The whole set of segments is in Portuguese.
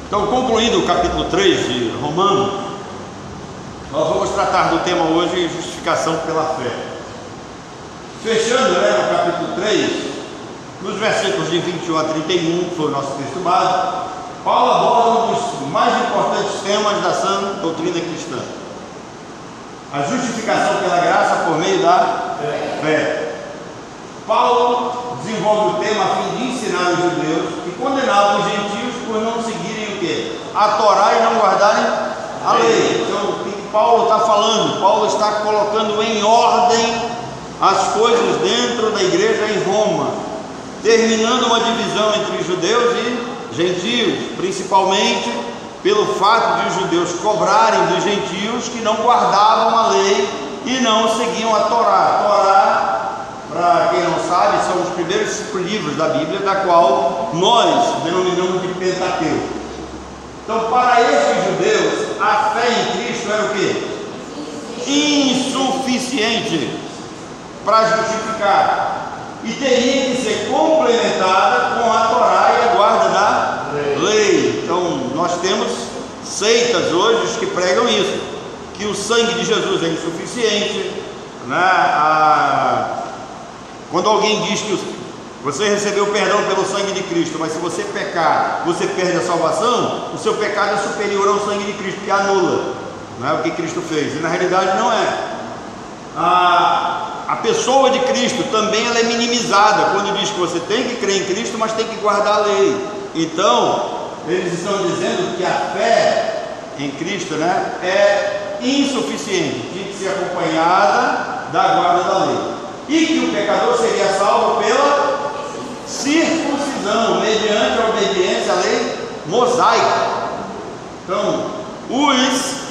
Então, concluindo o capítulo 3 de Romanos, nós vamos tratar do tema hoje, justificação pela fé. Fechando, o capítulo 3, nos versículos de 21 a 31, que foi o nosso texto base, Paulo aborda um dos mais importantes temas da sã doutrina cristã: a justificação pela graça por meio da fé. Paulo desenvolve o tema a fim de ensinar os judeus que condenavam os gentios por não seguirem o quê? A Torá e não guardarem a lei. Então, o que Paulo está falando? Paulo está colocando em ordem as coisas dentro da igreja em Roma, terminando uma divisão entre judeus e gentios, principalmente pelo fato de os judeus cobrarem dos gentios que não guardavam a lei e não seguiam a Torá. A Torá, para quem não sabe, são os primeiros 5 livros da Bíblia, da qual nós denominamos de Pentateuco. Então, para esses judeus, a fé em Cristo era o quê? Insuficiente para justificar, e teria que ser complementada com a Torá e a guarda da lei. Então, nós temos seitas hoje que pregam isso, que o sangue de Jesus é insuficiente, quando alguém diz que você recebeu perdão pelo sangue de Cristo, mas se você pecar, você perde a salvação, o seu pecado é superior ao sangue de Cristo, que anula, o que Cristo fez, e na realidade não é. A pessoa de Cristo também ela é minimizada quando diz que você tem que crer em Cristo, mas tem que guardar a lei. Então, eles estão dizendo que a fé em Cristo é insuficiente, tinha que ser acompanhada da guarda da lei, e que o pecador seria salvo pela circuncisão, mediante a obediência à lei mosaica. Então, os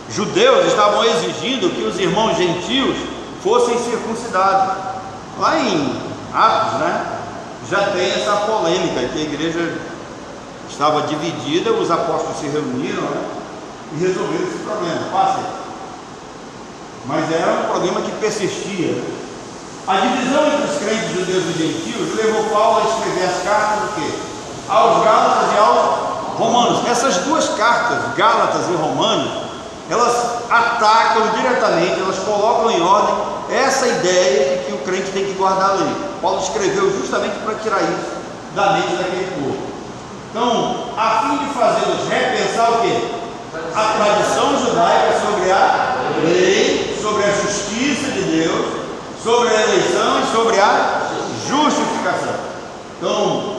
judeus estavam exigindo que os irmãos gentios fossem circuncidados. Lá em Atos, já tem essa polêmica, que a igreja estava dividida, os apóstolos se reuniram e resolveram esse problema. Fácil. Mas era um problema que persistia. A divisão entre os crentes judeus e gentios levou Paulo a escrever as cartas do quê? Aos Gálatas e aos Romanos. Essas duas cartas, Gálatas e Romanos, elas atacam diretamente, elas colocam em ordem essa ideia de que o crente tem que guardar a lei. Paulo escreveu justamente para tirar isso da mente daquele povo. Então, a fim de fazê-los repensar o quê? A tradição judaica sobre a lei, sobre a justiça de Deus, sobre a eleição e sobre a justificação. Então,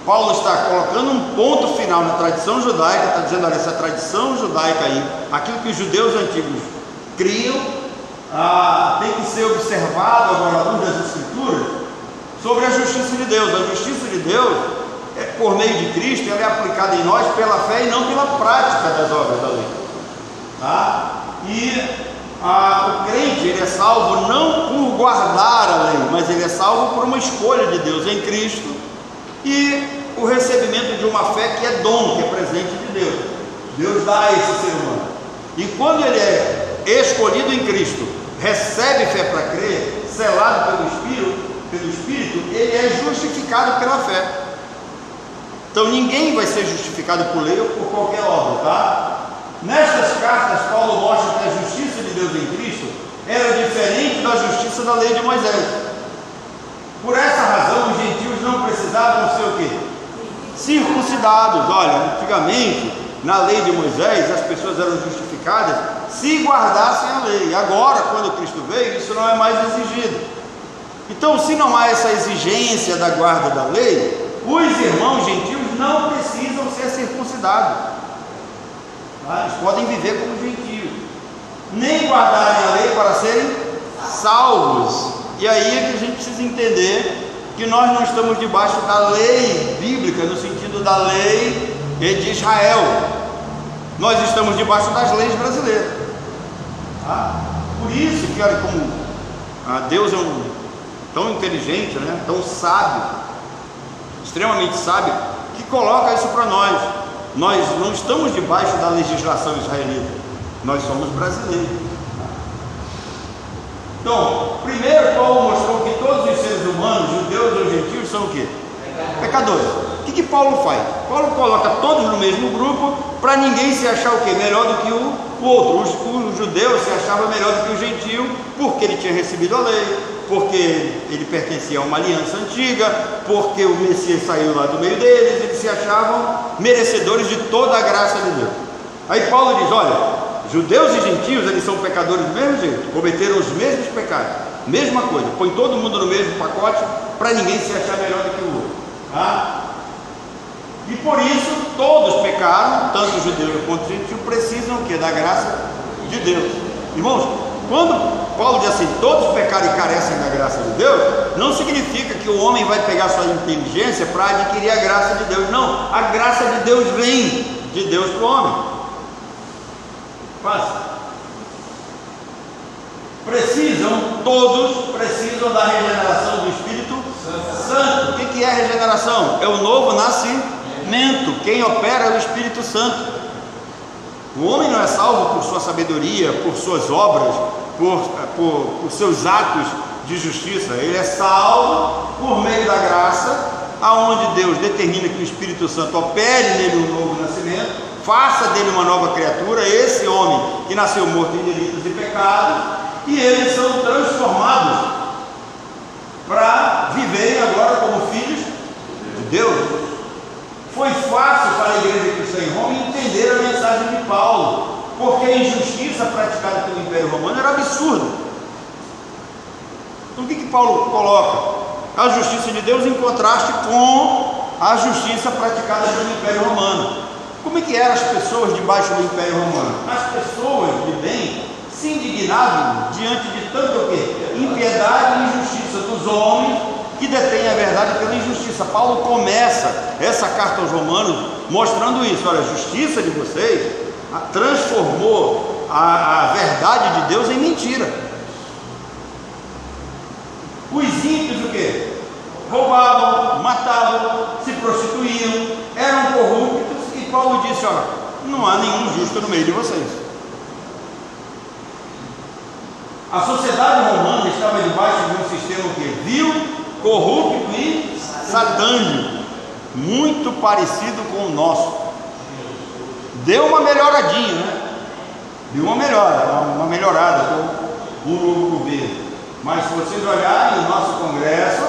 Paulo está colocando um ponto final na tradição judaica, está dizendo: olha, essa tradição judaica aí, aquilo que os judeus antigos criam, tem que ser observado agora à luz das Escrituras, sobre a justiça de Deus. A justiça de Deus, por meio de Cristo, ela é aplicada em nós pela fé e não pela prática das obras da lei. O crente, ele é salvo não por guardar a lei, mas ele é salvo por uma escolha de Deus em Cristo e o recebimento de uma fé que é dom, que é presente de Deus. Deus dá a esse ser humano, e quando ele é escolhido em Cristo, recebe fé para crer, selado pelo Espírito, ele é justificado pela fé. Então ninguém vai ser justificado por lei ou por qualquer obra, Nestas cartas, Paulo mostra que a justiça de Deus em Cristo era diferente da justiça da lei de Moisés. Por essa razão, os gentios não precisavam ser o quê? Circuncidados. Olha, antigamente, na lei de Moisés, as pessoas eram justificadas se guardassem a lei. Agora, quando Cristo veio, isso não é mais exigido. Então, se não há essa exigência da guarda da lei, os irmãos gentios não precisam ser circuncidados. Eles podem viver como gentios, nem guardarem a lei para serem salvos. E aí é que a gente precisa entender que nós não estamos debaixo da lei bíblica, no sentido da lei de Israel. Nós estamos debaixo das leis brasileiras. Por isso que, olha, como Deus é tão inteligente, tão sábio, extremamente sábio, que coloca isso para nós. Nós não estamos debaixo da legislação israelita, nós somos brasileiros. Então, primeiro Paulo mostrou que todos os seres humanos, judeus ou gentios, são o quê? Pecadores. O que Paulo faz? Paulo coloca todos no mesmo grupo para ninguém se achar o quê? Melhor do que o outro. O judeu se achava melhor do que o gentio porque ele tinha recebido a lei, porque ele pertencia a uma aliança antiga, porque o Messias saiu lá do meio deles. Eles se achavam merecedores de toda a graça de Deus. Aí Paulo diz: olha, judeus e gentios, eles são pecadores do mesmo jeito, cometeram os mesmos pecados, mesma coisa, põe todo mundo no mesmo pacote para ninguém se achar melhor do que o outro, tá? E por isso todos pecaram, tanto judeu quanto gentio, precisam o quê? Da graça de Deus. Irmãos, quando Paulo diz assim, todos pecaram e carecem da graça de Deus, não significa que o homem vai pegar sua inteligência para adquirir a graça de Deus. Não, a graça de Deus vem de Deus para o homem. Fácil. Todos precisam da regeneração do Espírito Santo. O que é a regeneração? É o novo nascimento. Quem opera é o Espírito Santo. O homem não é salvo por sua sabedoria, por suas obras, por seus atos de justiça. Ele é salvo por meio da graça, aonde Deus determina que o Espírito Santo opere nele um novo nascimento, faça dele uma nova criatura, esse homem que nasceu morto em delitos e pecados, e eles são transformados para viverem agora como filhos de Deus. Foi fácil para a igreja cristã em Roma entender a mensagem de Paulo, porque a injustiça praticada pelo Império Romano era absurda. Então o que Paulo coloca? A justiça de Deus em contraste com a justiça praticada pelo Império Romano. Como é que eram as pessoas debaixo do Império Romano? As pessoas de bem se indignavam diante de tanto o quê? Impiedade e injustiça dos homens que detêm a verdade pela injustiça. Paulo começa essa carta aos Romanos mostrando isso. Olha, a justiça de vocês transformou a verdade de Deus em mentira. Os ímpios o quê? Roubavam, matavam, se prostituíam, eram corruptos, e Paulo disse: olha, não há nenhum justo no meio de vocês. A sociedade romana estava debaixo de um sistema o quê? Vil, corrupto e satânico, muito parecido com o nosso. Deu uma melhoradinha, né? Deu uma melhorada com o novo governo. Mas se vocês olharem o nosso Congresso,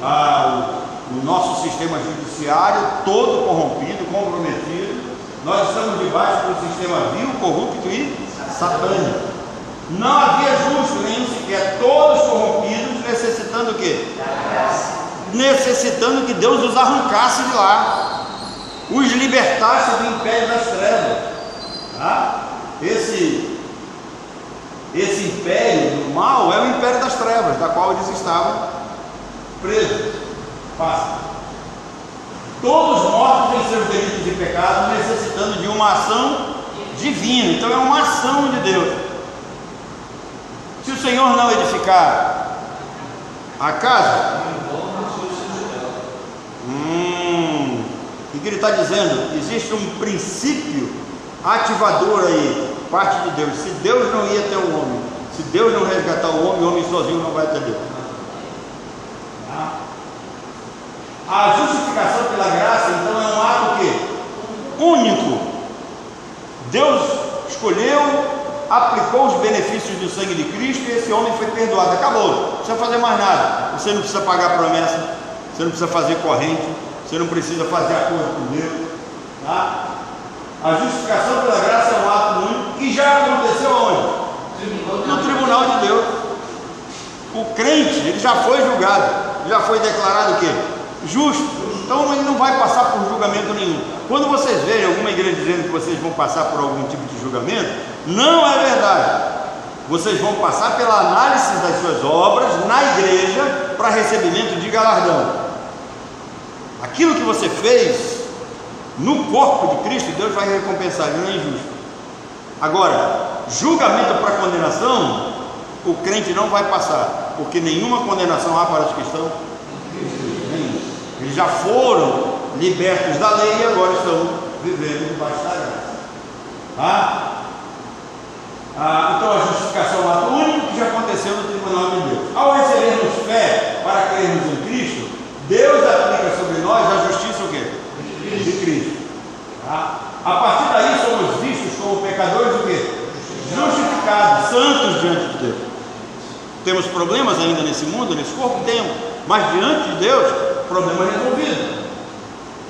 o nosso sistema judiciário todo corrompido, comprometido, nós estamos debaixo do sistema vil, corrupto e satânico. Não havia justo nenhum sequer, todos corrompidos, necessitando o quê? Necessitando que Deus os arrancasse de lá, os libertasse do império das trevas, tá? Esse império do mal é o império das trevas, da qual eles estavam presos. Fácil. Todos mortos em seus delitos e pecados, necessitando de uma ação divina. Então é uma ação de Deus. Se o Senhor não edificar a casa, o que ele está dizendo? Existe um princípio ativador aí, parte de Deus. Se Deus não ia até o homem, se Deus não resgatar o homem sozinho não vai até Deus. A justificação pela graça, então, é um ato o quê? Único. Deus escolheu, aplicou os benefícios do sangue de Cristo e esse homem foi perdoado. Acabou, não precisa fazer mais nada. Você não precisa pagar promessa, você não precisa fazer corrente, você não precisa fazer acordo com Deus, tá? A justificação pela graça é um ato único que já aconteceu onde? No tribunal de Deus. O crente, ele já foi julgado, já foi declarado o quê? Justo. Então ele não vai passar por julgamento nenhum. Quando vocês verem alguma igreja dizendo que vocês vão passar por algum tipo de julgamento, não é verdade. Vocês vão passar pela análise das suas obras na igreja para recebimento de galardão. Aquilo que você fez no corpo de Cristo, Deus vai recompensar, ele não é injusto. Agora, julgamento para condenação, o crente não vai passar, porque nenhuma condenação há para os que estão em Cristo. Eles já foram libertos da lei e agora estão vivendo debaixo da graça. Tá? Então a justificação é um ato único que já aconteceu no tribunal de Deus. Ao recebermos fé para crermos em Cristo, Deus aplica sobre nós a justiça o quê? nesse mundo, nesse corpo? Temos, mas diante de Deus, problema resolvido.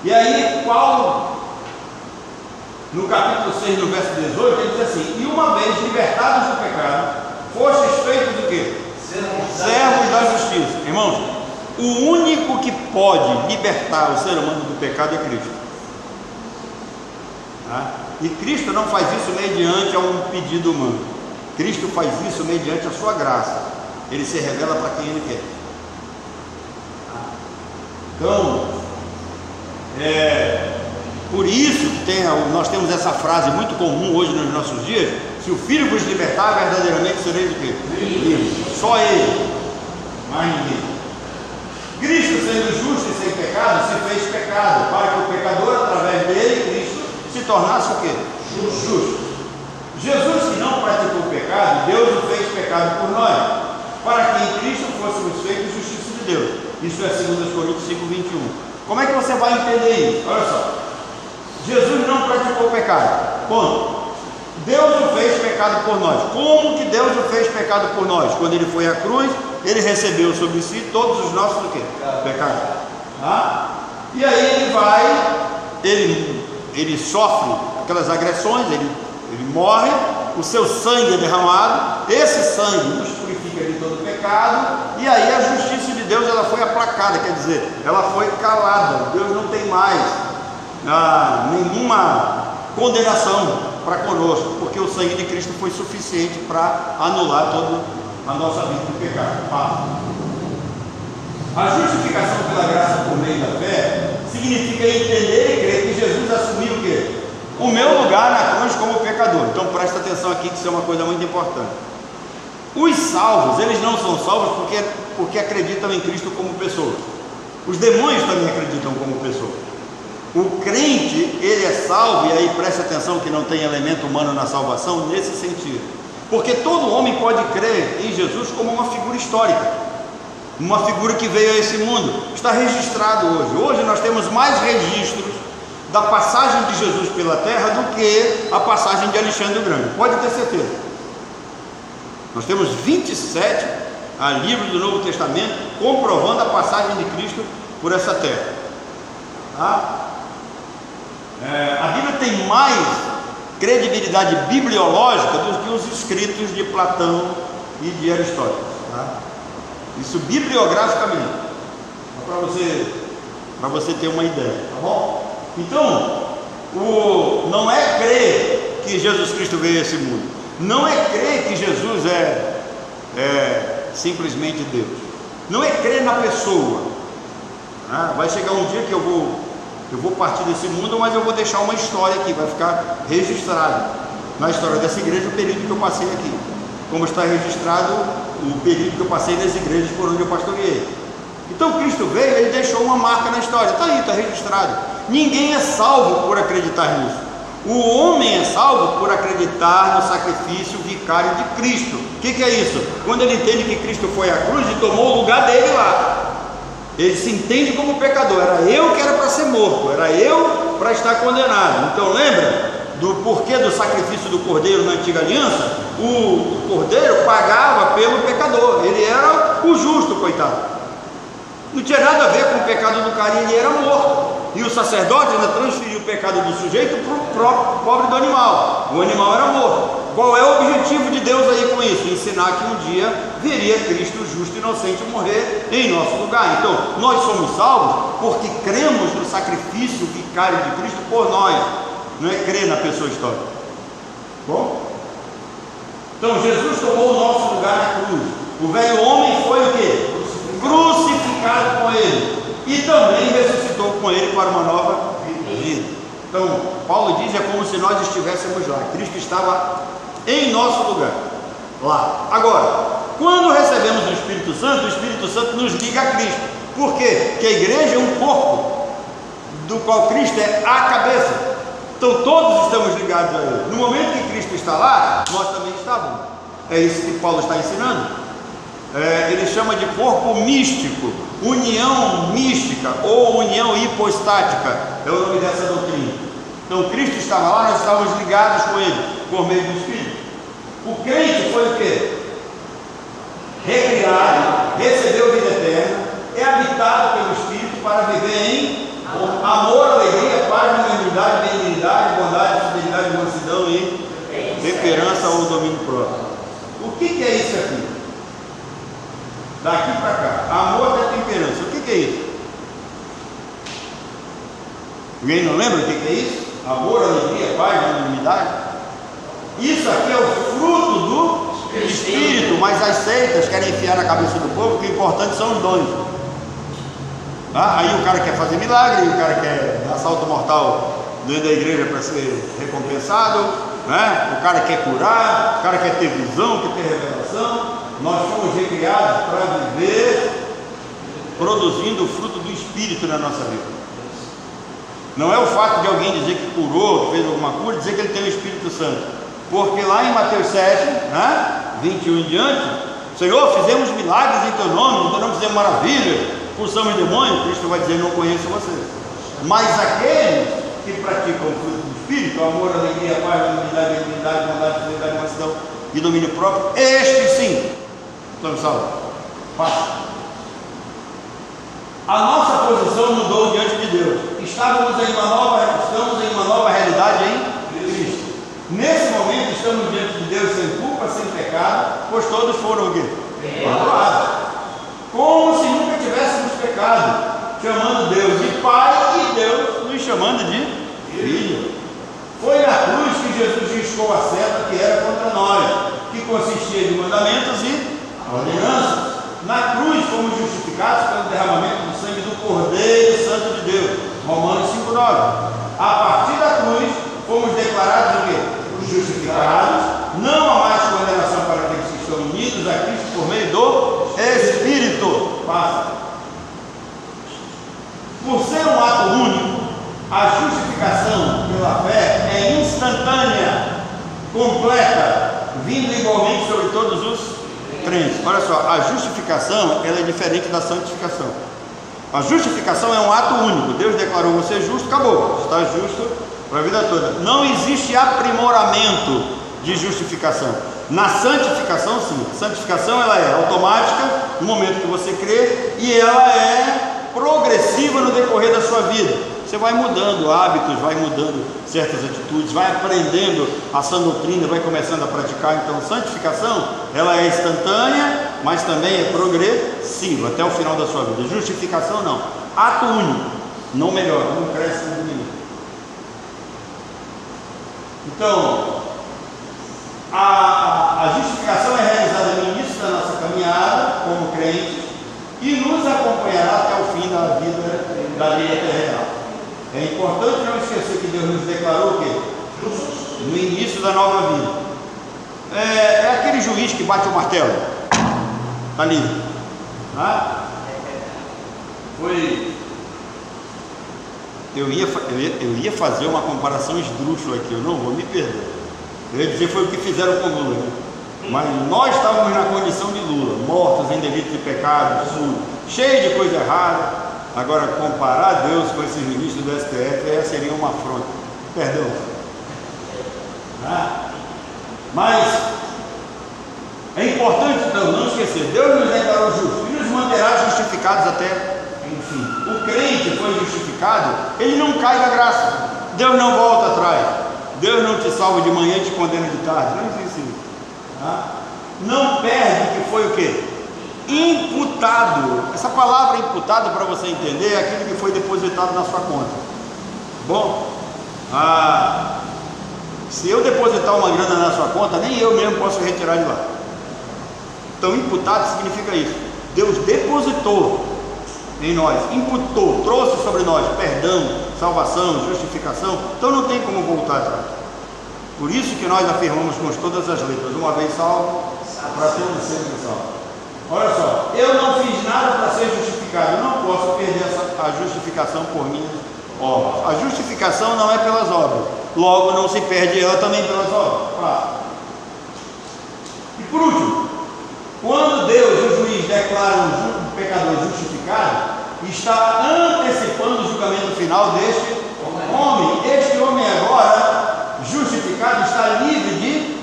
E aí Paulo, no capítulo 6, no verso 18, ele diz assim: e uma vez libertados do pecado, fostes feitos do quê? Servos da justiça. Irmãos, o único que pode libertar o ser humano do pecado é Cristo. Tá? E Cristo não faz isso mediante a um pedido humano. Cristo faz isso mediante a sua graça. Ele se revela para quem Ele quer. Então, por isso que nós temos essa frase muito comum hoje nos nossos dias: se o Filho vos libertar, verdadeiramente sereis o quê? Livre. Só Ele, mais ninguém. Cristo, sendo justo e sem pecado, se fez pecado, para que o pecador, através dele, Cristo, se tornasse o quê? Justo. Jesus, que não praticou o pecado, Deus o fez pecado por nós, para que em Cristo fôssemos feitos justiça de Deus. Isso é 2 Coríntios 5:21. Como é que você vai entender isso? Olha só. Jesus não praticou o pecado. Ponto. Deus o fez pecado por nós. Como que Deus o fez pecado por nós? Quando Ele foi à cruz, Ele recebeu sobre si todos os nossos o quê? Pecados. Tá? E aí ele sofre aquelas agressões, ele morre, o seu sangue é derramado, esse sangue nos purifica de todo pecado, e aí a justiça de Deus ela foi aplacada, quer dizer, ela foi calada. Deus não tem mais nenhuma condenação para conosco, porque o sangue de Cristo foi suficiente para anular toda a nossa vida do pecado. A justificação pela graça por meio da fé significa entender e crer que Jesus assumiu o quê? O meu lugar na cruz como pecador. Então presta atenção aqui, que isso é uma coisa muito importante. Os salvos, eles não são salvos porque acreditam em Cristo como pessoa. Os demônios também acreditam como pessoa. O crente, ele é salvo, e aí preste atenção que não tem elemento humano na salvação nesse sentido, porque todo homem pode crer em Jesus como uma figura histórica, uma figura que veio a esse mundo. Está registrado hoje nós temos mais registros da passagem de Jesus pela terra do que a passagem de Alexandre o Grande, pode ter certeza. Nós temos 27 livros do Novo Testamento comprovando a passagem de Cristo por essa terra. Tá? A Bíblia tem mais credibilidade bibliológica do que os escritos de Platão e de Aristóteles. Tá? Isso bibliograficamente, para você ter uma ideia, tá bom? Então, não é crer que Jesus Cristo veio a esse mundo, não é crer que Jesus é simplesmente Deus, não é crer na pessoa. Vai chegar um dia que eu vou partir desse mundo, mas eu vou deixar uma história aqui, vai ficar registrado na história dessa igreja o período que eu passei aqui, como está registrado o período que eu passei nas igrejas por onde eu pastoreei. Então Cristo veio, Ele deixou uma marca na história, está aí, está registrado. Ninguém é salvo por acreditar nisso. O homem é salvo por acreditar no sacrifício vicário de Cristo. O que é isso? Quando ele entende que Cristo foi à cruz e tomou o lugar dele lá, ele se entende como pecador. Era eu que era para ser morto, era eu para estar condenado. Então lembra do porquê do sacrifício do cordeiro na antiga aliança? O cordeiro pagava pelo pecador, ele era o justo, coitado. Não tinha nada a ver com o pecado do cara, ele era morto. E o sacerdote ainda transferiu o pecado do sujeito para o próprio pobre do animal. O animal era morto. Qual é o objetivo de Deus aí com isso? Ensinar que um dia viria Cristo justo e inocente morrer em nosso lugar. Então, nós somos salvos porque cremos no sacrifício vicário de Cristo por nós. Não é crer na pessoa histórica. Bom? Então, Jesus tomou o nosso lugar na cruz. O velho homem foi o quê? Crucificado com Ele. E também ressuscitou com Ele para uma nova vida. Então, Paulo diz, é como se nós estivéssemos lá. Cristo estava em nosso lugar, lá. Agora, quando recebemos o Espírito Santo nos liga a Cristo. Por quê? Porque a igreja é um corpo, do qual Cristo é a cabeça. Então todos estamos ligados a Ele. No momento que Cristo está lá, nós também estávamos. É isso que Paulo está ensinando. Ele chama de corpo místico, união mística ou união hipostática, é o nome dessa doutrina. Então Cristo estava lá, nós estávamos ligados com Ele, por meio do Espírito. O crente foi o quê? recriado, recebeu vida eterna, é habitado pelo Espírito para viver em amor, alegria, paz, unidade, benignidade, bondade, fidelidade, mansidão e temperança ou domínio próprio. O que é isso aqui? Daqui para cá, amor até temperança. O que é isso? Alguém não lembra o que é isso? Amor, alegria, paz, unidade. Isso aqui é o fruto do Espírito, mas as seitas querem enfiar na cabeça do povo que o importante são os dons. Tá? Aí o cara quer fazer milagre, o cara quer dar salto mortal dentro da igreja para ser recompensado, né? O cara quer curar, o cara quer ter visão, quer ter revelação. Nós fomos recriados para viver produzindo o fruto do Espírito na nossa vida. Não é o fato de alguém dizer que curou, que fez alguma cura, dizer que ele tem o Espírito Santo. Porque lá em Mateus 7, né, 21 em diante, Senhor, fizemos milagres em teu nome, em teu nome fizemos maravilhas, expulsamos demônios. Cristo vai dizer, não conheço vocês. Mas aqueles que praticam o fruto do Espírito, amor, alegria, paz, unidade, benignidade, bondade, fidelidade, mansidão e domínio próprio, estes sim estão salvos. Passa. A nossa posição mudou diante de Deus. Estamos em uma nova realidade em Cristo. Nesse momento estamos diante de Deus sem culpa, sem pecado, pois todos foram o quê? Perdoados. Como se nunca tivéssemos pecado, chamando Deus de Pai e Deus nos chamando de Filho. Foi na cruz que Jesus riscou a seta que era contra nós, que consistia de mandamentos e ordenanças. Na cruz fomos justificados pelo derramamento do sangue do Cordeiro Santo de Deus. Romanos 5,9. A partir da cruz fomos declarados o quê? Justificados. Não há mais condenação para aqueles que estão unidos a Cristo por meio do Espírito. Passa. Por ser um ato único, a justificação pela fé é instantânea, completa, vindo igualmente sobre todos os crentes. Olha só, a justificação ela é diferente da santificação. A justificação é um ato único. Deus declarou você justo, acabou, está justo para a vida toda. Não existe aprimoramento de justificação. Na santificação, sim. A santificação ela é automática no momento que você crê e ela é progressiva no decorrer da sua vida. Você vai mudando hábitos, vai mudando certas atitudes, vai aprendendo a sã doutrina, vai começando a praticar. Então, santificação, ela é instantânea, mas também é progressiva até o final da sua vida. Justificação não, ato único, não melhora, não cresce, não diminui. Então, a justificação é realizada no início da nossa caminhada como crentes e nos acompanhará até o fim da vida da vida terrenal. É importante não esquecer que Deus nos declarou o quê? No início da nova vida. É aquele juiz que bate o martelo. Está livre. Tá? Eu ia fazer uma comparação esdrúxula aqui, eu não vou me perder. Eu ia dizer foi o que fizeram com Lula, né? Mas nós estávamos na condição de Lula, mortos em delitos e pecados, cheio de coisa errada. Agora, comparar Deus com esses ministros do STF seria uma afronta. Perdão. Mas é importante, então, não esquecer: Deus nos declarou justos e nos manterá justificados até enfim. O crente foi justificado, ele não cai da graça. Deus não volta atrás. Deus não te salva de manhã e te condena de tarde. Não existe isso. Não perde o que foi o quê? Imputado. Essa palavra imputado, para você entender, é aquilo que foi depositado na sua conta. Bom, se eu depositar uma grana na sua conta, nem eu mesmo posso retirar de lá. Então, imputado significa isso. Deus depositou em nós, imputou, trouxe sobre nós perdão, salvação, justificação. Então não tem como voltar atrás. Por isso que nós afirmamos com todas as letras: uma vez salvo, para sempre salvo. Olha só, eu não fiz nada para ser justificado, eu não posso perder a justificação por minhas obras. A justificação não é pelas obras, logo não se perde ela também pelas obras. E por último, quando Deus, o juiz, declara um pecador justificado, está antecipando o julgamento final deste homem. Este homem agora, justificado, está livre de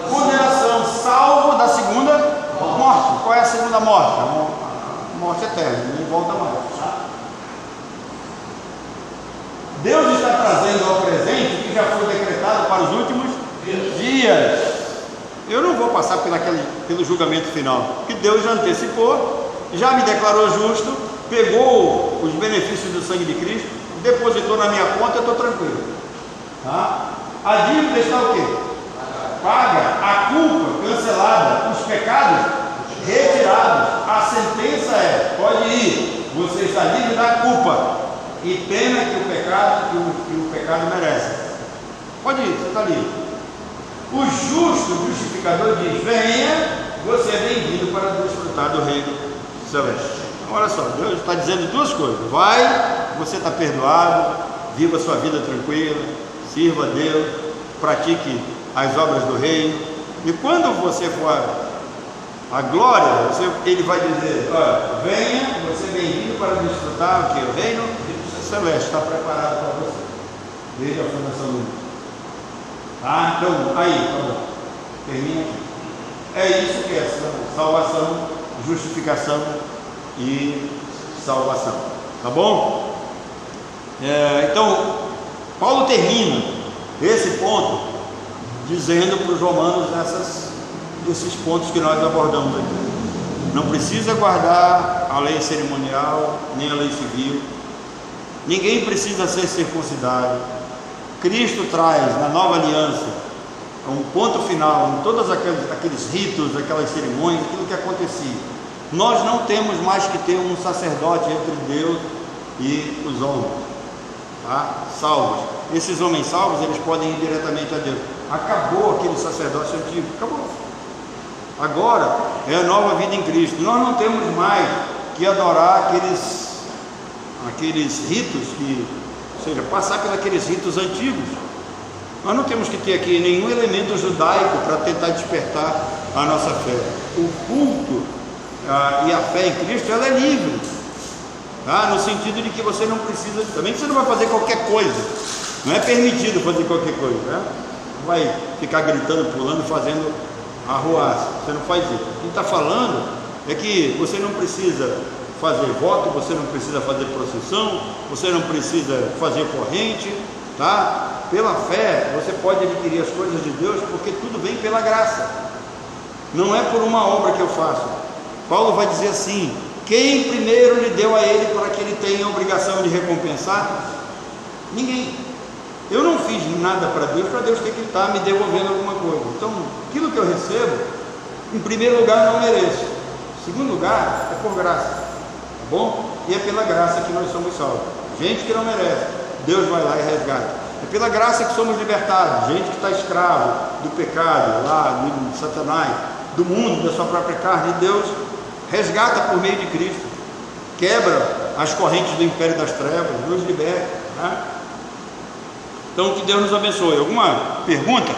condenação, salvo da segunda morte. morte. Qual é a segunda morte? A morte eterna, não volta mais. Tá? Deus está trazendo ao presente o que já foi decretado para os últimos dias. Eu não vou passar pelo julgamento final, que Deus já antecipou, já me declarou justo, pegou os benefícios do sangue de Cristo, depositou na minha conta, eu estou tranquilo. Tá? A dívida está o quê? Paga, a culpa cancelada, os pecados retirados. A sentença é: pode ir, você está livre da culpa e pena que o pecado merece. Pode ir, você está livre. O justo justificador diz: venha, você é bem-vindo para desfrutar do reino celeste. Então, olha só, Deus está dizendo duas coisas: vai, você está perdoado, viva a sua vida tranquila, sirva a Deus, pratique as obras do reino, e quando você for a glória, ele vai dizer: olha, venha, você é bem-vindo para desfrutar o que? O reino celeste está preparado para você, desde a fundação do mundo. Tá? Então, aí, termina aqui. É isso que é salvação, justificação e salvação. Tá bom? Então, Paulo termina esse ponto dizendo para os romanos esses pontos que nós abordamos aqui. Não precisa guardar a lei cerimonial, nem a lei civil. Ninguém precisa ser circuncidado. Cristo traz na nova aliança um ponto final em todos aqueles ritos, aquelas cerimônias, aquilo que acontecia. Nós não temos mais que ter um sacerdote entre Deus e os homens, tá? Salvos. Esses homens salvos, eles podem ir diretamente a Deus. Acabou aquele sacerdócio antigo, acabou. Agora é a nova vida em Cristo. Nós não temos mais que adorar aqueles ritos ou seja, passar pelos ritos antigos. Nós não temos que ter aqui nenhum elemento judaico para tentar despertar a nossa fé. O culto e a fé em Cristo, ela é livre, tá? No sentido de que você não precisa, também você não vai fazer qualquer coisa, não é permitido fazer qualquer coisa, né? Não vai ficar gritando, pulando, fazendo arruaça, você não faz isso. O que está falando é que você não precisa fazer voto, você não precisa fazer procissão, você não precisa fazer corrente, tá? Pela fé você pode adquirir as coisas de Deus, porque tudo vem pela graça, não é por uma obra que eu faço. Paulo vai dizer assim: quem primeiro lhe deu a ele para que ele tenha a obrigação de recompensar? Ninguém. Eu não fiz nada para Deus ter que estar me devolvendo alguma coisa. Então, aquilo que eu recebo, em primeiro lugar, não mereço. Em segundo lugar, é por graça. Bom, e é pela graça que nós somos salvos. Gente que não merece, Deus vai lá e resgata. É pela graça que somos libertados. Gente que está escravo do pecado, lá de Satanás, do mundo, da sua própria carne, e Deus resgata por meio de Cristo, quebra as correntes do império das trevas, nos liberta, né? Então, que Deus nos abençoe. Alguma pergunta?